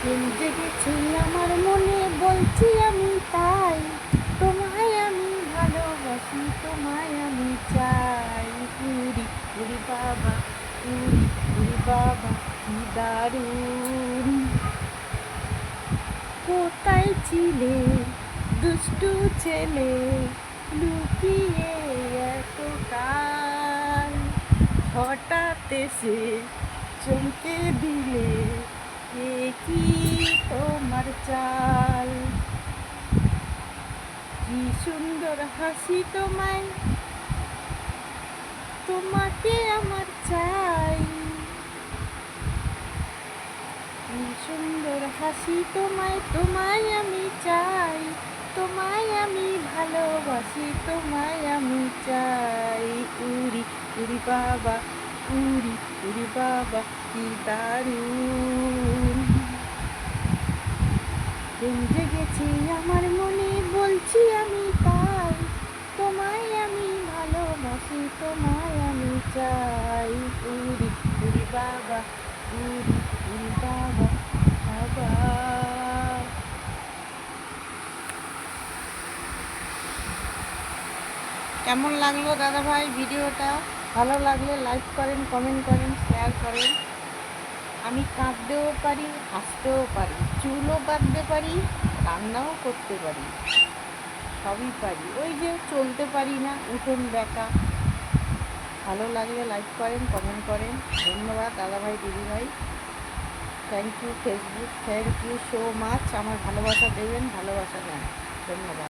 প্রেম জেগেছে আমার মনে, বলছি আমি তাই। তোমায় আমি ভালোবাসি, তোমায় আমি চাই। উরি উরি বাবা, উরি উরি বাবা, কি দারুণ। কোথায় ছিলে দুষ্টু ছেলে, লুকিয়ে এতকাল? হঠাৎ এসে চমকে দিলে, এ কি তোমার চাল? কি সুন্দর হাসি তোমায়, তোমাকে আমার চাই। কি সুন্দর হাসি তোমায়, তোমায় আমি চাই। তোমায় আমি ভালোবাসি, তোমায় আমি চাই। উরি উরি বাবা, উরি উরি বাবা, কি দারুণ। প্রেম জেগেছে আমার মনে, বলছি আমি তাই। তোমায় আমি ভালোবাসি, তোমায় আমি চাই। উরি উরি বাবা, উরি উরি বাবা, বাবা। কেমন লাগলো দাদা ভাই ভিডিওটা? ভালো লাগলে লাইক করেন, কমেন্ট করেন, শেয়ার করেন। আমি কাঁদতেও পারি, হাসতেও পারি, চুলও কাটতে পারি, রান্নাও করতে পারি, সবই পারি। ওই যে চলতে পারি না, উঠোন বেঁকা। ভালো লাগলে লাইক করেন, কমেন্ট করেন। ধন্যবাদ দাদাভাই, দিদিভাই। Thank you Facebook, thank you so much. আমার ভালোবাসা দেবেন, ভালোবাসা দেন। ধন্যবাদ।